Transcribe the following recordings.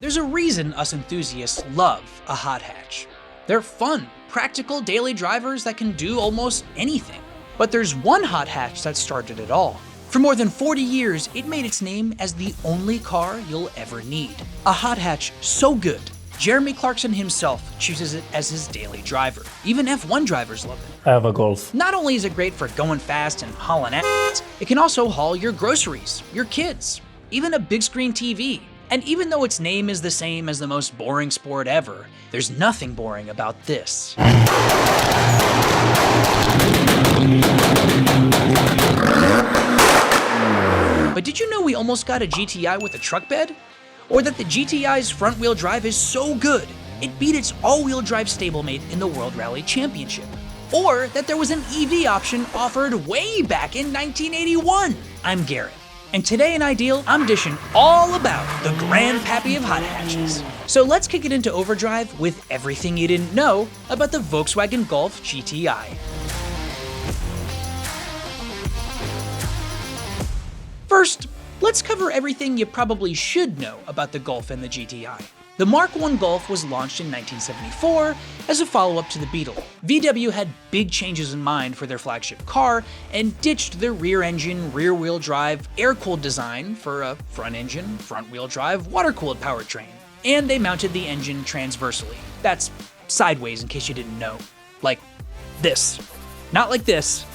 There's a reason us enthusiasts love a hot hatch. They're fun, practical daily drivers that can do almost anything. But there's one hot hatch that started it all. For more than 40 years, it made its name as the only car you'll ever need. A hot hatch so good, Jeremy Clarkson himself chooses it as his daily driver. Even F1 drivers love it. I have a Golf. Not only is it great for going fast and hauling ass, it can also haul your groceries, your kids, even a big screen TV. And even though its name is the same as the most boring sport ever, there's nothing boring about this. But did you know we almost got a GTI with a truck bed? Or that the GTI's front-wheel drive is so good, it beat its all-wheel drive stablemate in the World Rally Championship? Or that there was an EV option offered way back in 1981? I'm Garrett. And today in Ideal, I'm dishing all about the grandpappy of hot hatches. So let's kick it into overdrive with everything you didn't know about the Volkswagen Golf GTI. First, let's cover everything you probably should know about the Golf and the GTI. The Mark I Golf was launched in 1974 as a follow-up to the Beetle. VW had big changes in mind for their flagship car and ditched their rear-engine, rear-wheel drive, air-cooled design for a front-engine, front-wheel drive, water-cooled powertrain. And they mounted the engine transversely. That's sideways in case you didn't know. Like this. Not like this.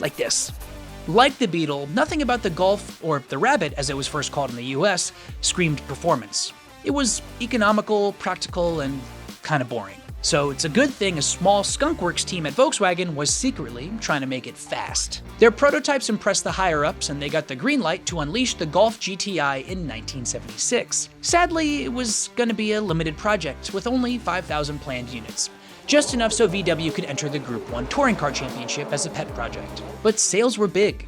Like this. Like the Beetle, nothing about the Golf, or the Rabbit as it was first called in the US, screamed performance. It was economical, practical, and kind of boring. So it's a good thing a small skunkworks team at Volkswagen was secretly trying to make it fast. Their prototypes impressed the higher-ups and they got the green light to unleash the Golf GTI in 1976. Sadly, it was going to be a limited project with only 5,000 planned units. Just enough so VW could enter the Group 1 Touring Car Championship as a pet project. But sales were big,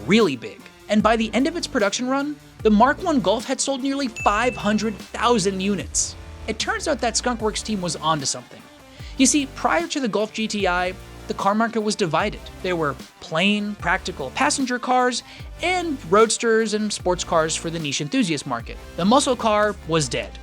really big. And by the end of its production run, the Mark I Golf had sold nearly 500,000 units. It turns out that skunkworks team was onto something. You see, prior to the Golf GTI, the car market was divided. There were plain, practical passenger cars and roadsters and sports cars for the niche enthusiast market. The muscle car was dead.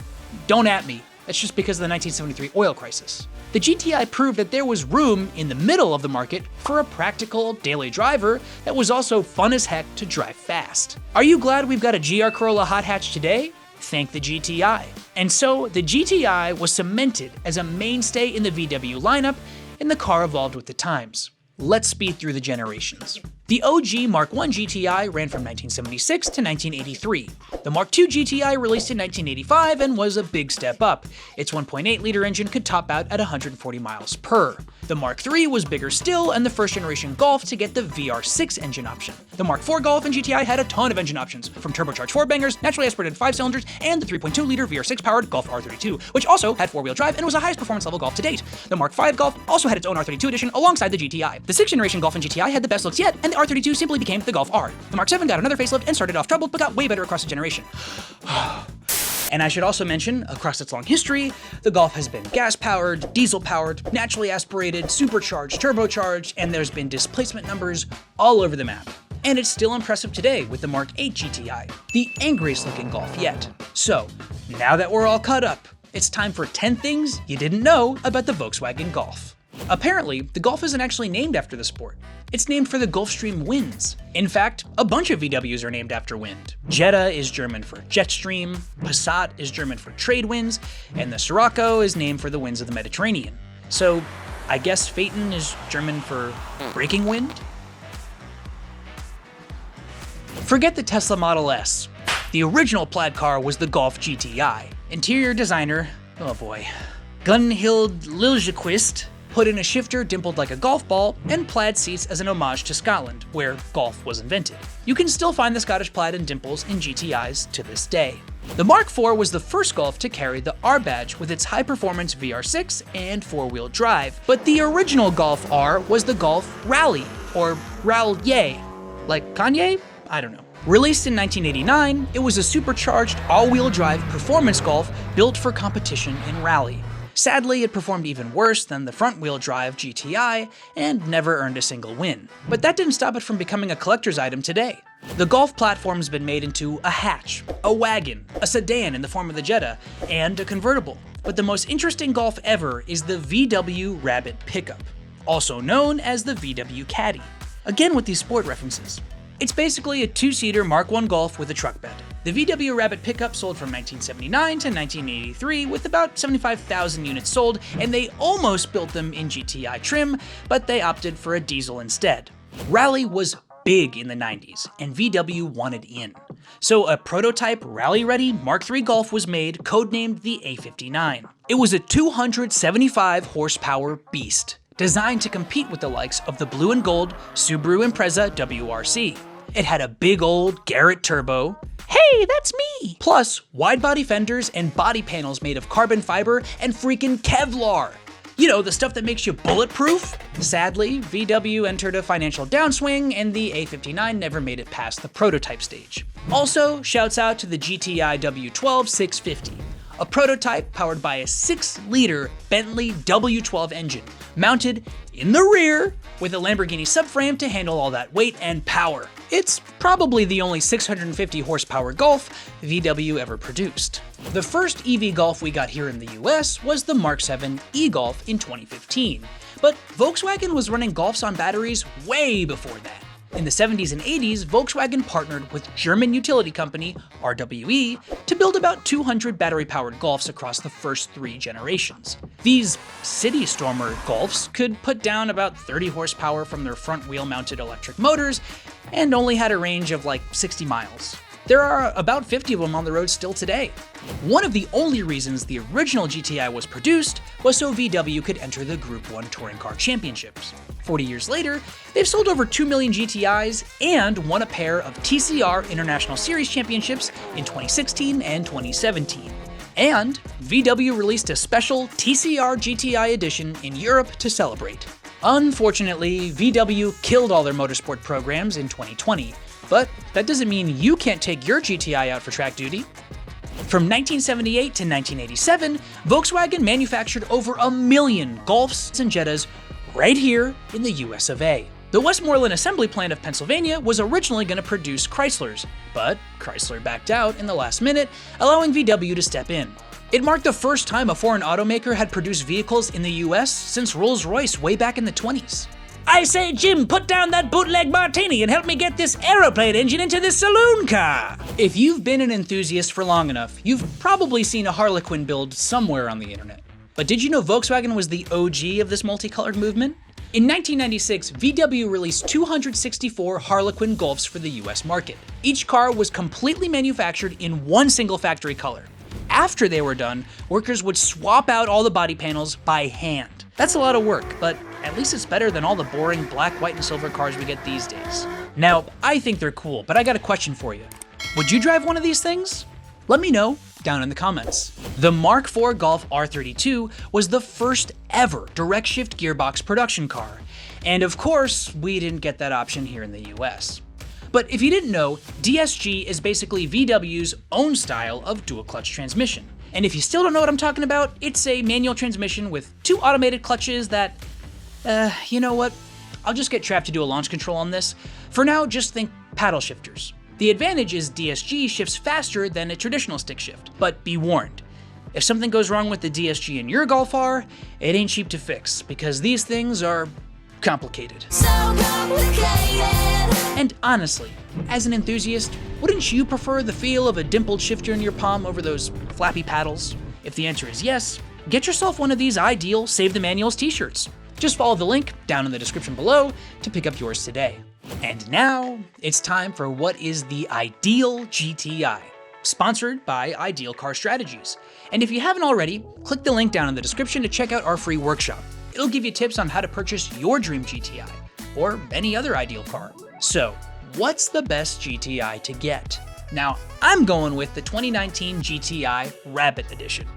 Don't at me. That's just because of the 1973 oil crisis. The GTI proved that there was room in the middle of the market for a practical daily driver that was also fun as heck to drive fast. Are you glad we've got a GR Corolla hot hatch today? Thank the GTI. And so the GTI was cemented as a mainstay in the VW lineup, and the car evolved with the times. Let's speed through the generations. The OG Mark I GTI ran from 1976 to 1983. The Mark II GTI released in 1985 and was a big step up. Its 1.8-liter engine could top out at 140 miles per. The Mark III was bigger still and the first generation Golf to get the VR6 engine option. The Mark IV Golf and GTI had a ton of engine options, from turbocharged 4-bangers, naturally aspirated 5-cylinders, and the 3.2-liter VR6 powered Golf R32, which also had 4-wheel drive and was the highest performance level Golf to date. The Mark V Golf also had its own R32 edition alongside the GTI. The 6th generation Golf and GTI had the best looks yet, and the R32 simply became the Golf R. The Mark VII got another facelift and started off troubled, but got way better across the generation. And I should also mention, across its long history, the Golf has been gas-powered, diesel-powered, naturally aspirated, supercharged, turbocharged, and there's been displacement numbers all over the map. And it's still impressive today with the Mark VIII GTI, the angriest looking Golf yet. So, now that we're all caught up, it's time for 10 things you didn't know about the Volkswagen Golf. Apparently, the Golf isn't actually named after the sport. It's named for the Gulfstream winds. In fact, a bunch of VWs are named after wind. Jetta is German for Jetstream, Passat is German for trade winds, and the Scirocco is named for the winds of the Mediterranean. So, I guess Phaeton is German for breaking wind? Forget the Tesla Model S. The original plaid car was the Golf GTI. Interior designer, oh boy, Gunhild Liljeqvist, put in a shifter dimpled like a golf ball, and plaid seats as an homage to Scotland, where golf was invented. You can still find the Scottish plaid and dimples in GTIs to this day. The Mark IV was the first Golf to carry the R badge with its high-performance VR6 and 4-wheel drive, but the original Golf R was the Golf Rally, or Rally, like Kanye? I don't know. Released in 1989, it was a supercharged, all-wheel drive performance Golf built for competition in rally. Sadly, it performed even worse than the front-wheel drive GTI and never earned a single win. But that didn't stop it from becoming a collector's item today. The Golf platform's been made into a hatch, a wagon, a sedan in the form of the Jetta, and a convertible. But the most interesting Golf ever is the VW Rabbit pickup, also known as the VW Caddy. Again with these sport references. It's basically a two-seater Mark I Golf with a truck bed. The VW Rabbit pickup sold from 1979 to 1983 with about 75,000 units sold, and they almost built them in GTI trim, but they opted for a diesel instead. Rally was big in the 90s, and VW wanted in. So a prototype rally-ready Mark III Golf was made, codenamed the A59. It was a 275 horsepower beast, designed to compete with the likes of the blue and gold Subaru Impreza WRC. It had a big old Garrett turbo, hey, that's me! Plus wide body fenders and body panels made of carbon fiber and freaking Kevlar. You know, the stuff that makes you bulletproof? Sadly, VW entered a financial downswing and the A59 never made it past the prototype stage. Also, shouts out to the GTI W12 650, a prototype powered by a 6-liter Bentley W12 engine, mounted in the rear with a Lamborghini subframe to handle all that weight and power. It's probably the only 650 horsepower Golf VW ever produced. The first EV Golf we got here in the US was the Mark VII e-Golf in 2015, but Volkswagen was running Golfs on batteries way before that. In the 70s and 80s, Volkswagen partnered with German utility company RWE to build about 200 battery-powered Golfs across the first 3 generations. These city stormer Golfs could put down about 30 horsepower from their front wheel-mounted electric motors and only had a range of like 60 miles. There are about 50 of them on the road still today. One of the only reasons the original GTI was produced was so VW could enter the Group 1 Touring Car Championships. 40 years later, they've sold over 2 million GTIs and won a pair of TCR International Series Championships in 2016 and 2017. And VW released a special TCR GTI edition in Europe to celebrate. Unfortunately, VW killed all their motorsport programs in 2020, but that doesn't mean you can't take your GTI out for track duty. From 1978 to 1987, Volkswagen manufactured over 1 million Golfs and Jettas right here in the US of A. The Westmoreland Assembly Plant of Pennsylvania was originally going to produce Chryslers, but Chrysler backed out in the last minute, allowing VW to step in. It marked the first time a foreign automaker had produced vehicles in the US since Rolls-Royce way back in the 20s. I say, Jim, put down that bootleg martini and help me get this aeroplane engine into this saloon car! If you've been an enthusiast for long enough, you've probably seen a Harlequin build somewhere on the internet. But did you know Volkswagen was the OG of this multicolored movement? In 1996, VW released 264 Harlequin Golfs for the US market. Each car was completely manufactured in one single factory color. After they were done, workers would swap out all the body panels by hand. That's a lot of work, but at least it's better than all the boring black, white, and silver cars we get these days. Now, I think they're cool, but I got a question for you. Would you drive one of these things? Let me know down in the comments. The Mark IV Golf R32 was the first ever direct shift gearbox production car. And of course, we didn't get that option here in the US. But if you didn't know, DSG is basically VW's own style of dual clutch transmission. And if you still don't know what I'm talking about, it's a manual transmission with 2 automated clutches that, you know what? I'll just get Trav to do a launch control on this. For now, just think paddle shifters. The advantage is DSG shifts faster than a traditional stick shift, but be warned. If something goes wrong with the DSG in your Golf R, it ain't cheap to fix, because these things are complicated. So complicated. And honestly, as an enthusiast, wouldn't you prefer the feel of a dimpled shifter in your palm over those flappy paddles? If the answer is yes, get yourself one of these IDEAL Save the Manuals t-shirts. Just follow the link down in the description below to pick up yours today. And now, it's time for what is the IDEAL GTI, sponsored by Ideal Car Strategies. And if you haven't already, click the link down in the description to check out our free workshop. It'll give you tips on how to purchase your dream GTI, or any other ideal car. So, what's the best GTI to get? Now, I'm going with the 2019 GTI Rabbit Edition.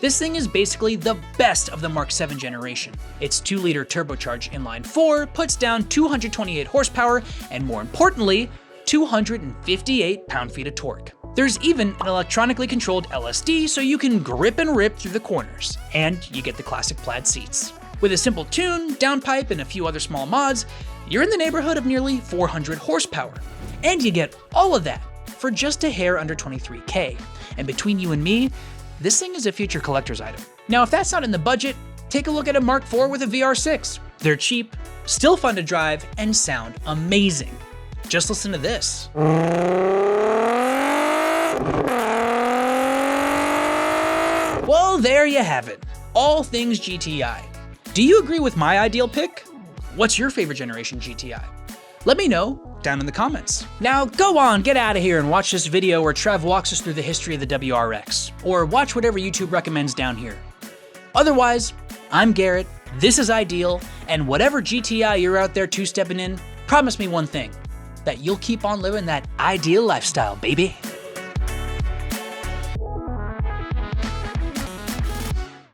This thing is basically the best of the Mark VII generation. Its 2-liter turbocharged inline-4 puts down 228 horsepower and, more importantly, 258 pound-feet of torque. There's even an electronically controlled LSD so you can grip and rip through the corners, and you get the classic plaid seats. With a simple tune, downpipe, and a few other small mods, you're in the neighborhood of nearly 400 horsepower. And you get all of that for just a hair under $23K. And between you and me, this thing is a future collector's item. Now, if that's not in the budget, take a look at a Mark IV with a VR6. They're cheap, still fun to drive, and sound amazing. Just listen to this. Well, there you have it. All things GTI. Do you agree with my ideal pick? What's your favorite generation GTI? Let me know down in the comments. Now go on, get out of here and watch this video where Trev walks us through the history of the WRX, or watch whatever YouTube recommends down here. Otherwise, I'm Garrett, this is Ideal, and whatever GTI you're out there two-stepping in, promise me one thing, that you'll keep on living that ideal lifestyle, baby.